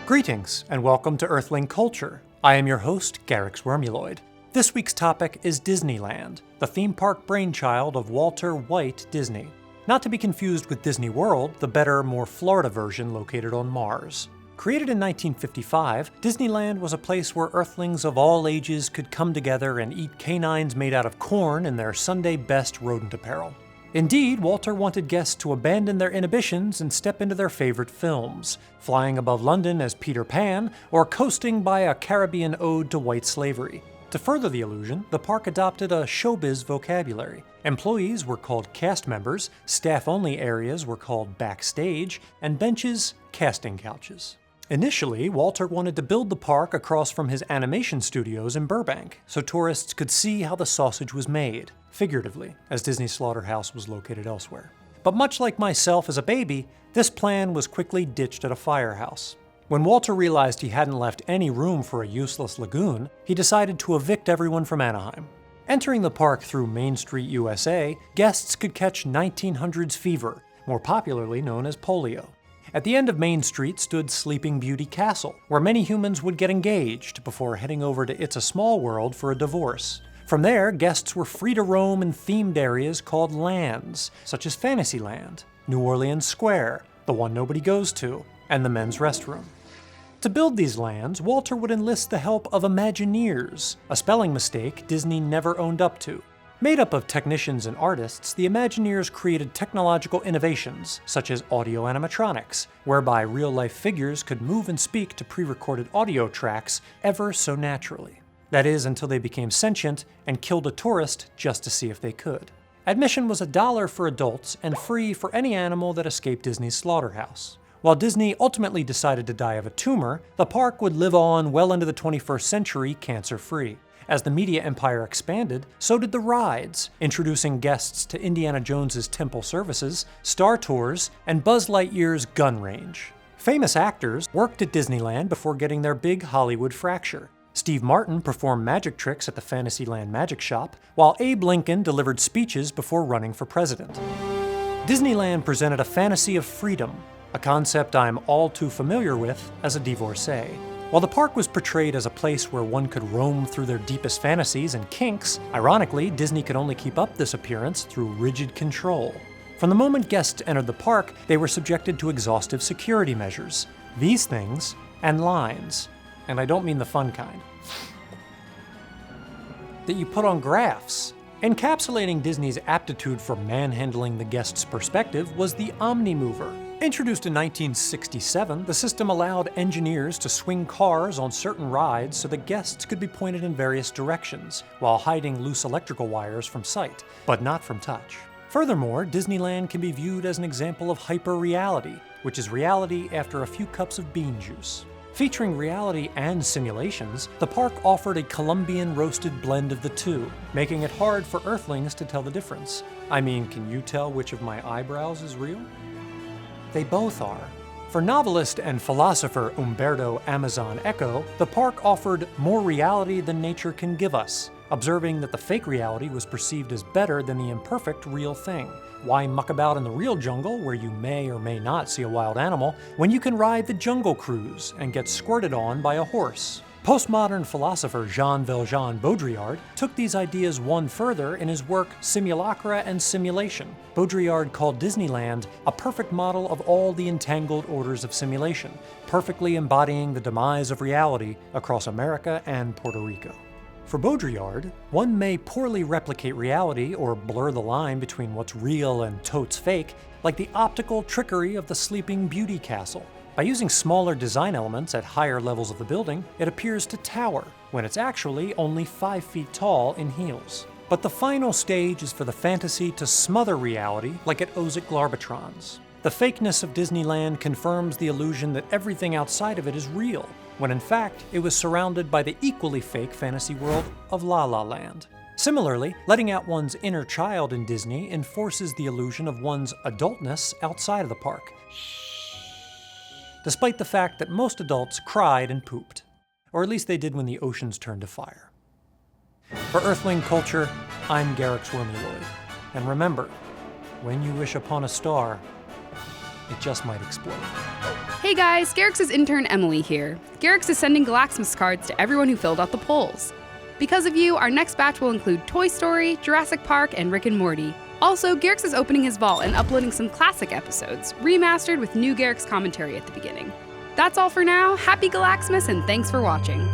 Greetings, and welcome to Earthling Culture. I am your host, Garyx Wormuloid. This week's topic is Disneyland, the theme park brainchild of Walter White Disney. Not to be confused with Disney World, the better, more Florida version located on Mars. Created in 1955, Disneyland was a place where Earthlings of all ages could come together and eat canines made out of corn in their Sunday best rodent apparel. Indeed, Walter wanted guests to abandon their inhibitions and step into their favorite films, flying above London as Peter Pan, or coasting by a Caribbean ode to white slavery. To further the illusion, the park adopted a showbiz vocabulary. Employees were called cast members, staff-only areas were called backstage, and benches, casting couches. Initially, Walter wanted to build the park across from his animation studios in Burbank, so tourists could see how the sausage was made, figuratively, as Disney Slaughterhouse was located elsewhere. But much like myself as a baby, this plan was quickly ditched at a firehouse. When Walter realized he hadn't left any room for a useless lagoon, he decided to evict everyone from Anaheim. Entering the park through Main Street, USA, guests could catch 1900s fever, more popularly known as polio. At the end of Main Street stood Sleeping Beauty Castle, where many humans would get engaged before heading over to It's a Small World for a divorce. From there, guests were free to roam in themed areas called lands, such as Fantasyland, New Orleans Square, the one nobody goes to, and the men's restroom. To build these lands, Walter would enlist the help of Imagineers, a spelling mistake Disney never owned up to. Made up of technicians and artists, the Imagineers created technological innovations, such as audio animatronics, whereby real-life figures could move and speak to pre-recorded audio tracks ever so naturally. That is, until they became sentient and killed a tourist just to see if they could. Admission was $1 for adults and free for any animal that escaped Disney's slaughterhouse. While Disney ultimately decided to die of a tumor, the park would live on well into the 21st century cancer-free. As the media empire expanded, so did the rides, introducing guests to Indiana Jones's temple services, Star Tours, and Buzz Lightyear's gun range. Famous actors worked at Disneyland before getting their big Hollywood fracture. Steve Martin performed magic tricks at the Fantasyland Magic Shop, while Abe Lincoln delivered speeches before running for president. Disneyland presented a fantasy of freedom, a concept I'm all too familiar with as a divorcee. While the park was portrayed as a place where one could roam through their deepest fantasies and kinks, ironically, Disney could only keep up this appearance through rigid control. From the moment guests entered the park, they were subjected to exhaustive security measures. These things, and lines. And I don't mean the fun kind. That you put on graphs. Encapsulating Disney's aptitude for manhandling the guest's perspective was the Omnimover. Introduced in 1967, the system allowed engineers to swing cars on certain rides so that guests could be pointed in various directions, while hiding loose electrical wires from sight, but not from touch. Furthermore, Disneyland can be viewed as an example of hyperreality, which is reality after a few cups of bean juice. Featuring reality and simulations, the park offered a Colombian roasted blend of the two, making it hard for Earthlings to tell the difference. I mean, can you tell which of my eyebrows is real? They both are. For novelist and philosopher Umberto Amazon Eco, the park offered more reality than nature can give us, observing that the fake reality was perceived as better than the imperfect real thing. Why muck about in the real jungle, where you may or may not see a wild animal, when you can ride the Jungle Cruise and get squirted on by a horse? Postmodern philosopher Jean Valjean Baudrillard took these ideas one further in his work Simulacra and Simulation. Baudrillard called Disneyland a perfect model of all the entangled orders of simulation, perfectly embodying the demise of reality across America and Puerto Rico. For Baudrillard, one may poorly replicate reality or blur the line between what's real and totes fake, like the optical trickery of the Sleeping Beauty Castle. By using smaller design elements at higher levels of the building, it appears to tower, when it's actually only 5 feet tall in heels. But the final stage is for the fantasy to smother reality like it owes it Glarbitron's. The fakeness of Disneyland confirms the illusion that everything outside of it is real, when in fact it was surrounded by the equally fake fantasy world of La La Land. Similarly, letting out one's inner child in Disney enforces the illusion of one's adultness outside of the park, despite the fact that most adults cried and pooped. Or at least they did when the oceans turned to fire. For Earthling Culture, I'm Garyx Wormuloid. And remember, when you wish upon a star, it just might explode. Hey guys, Garyx's intern Emily here. Garyx is sending Galaxmas cards to everyone who filled out the polls. Because of you, our next batch will include Toy Story, Jurassic Park, and Rick and Morty. Also, Garyx is opening his vault and uploading some classic episodes, remastered with new Garyx commentary at the beginning. That's all for now. Happy Galaxmas and thanks for watching.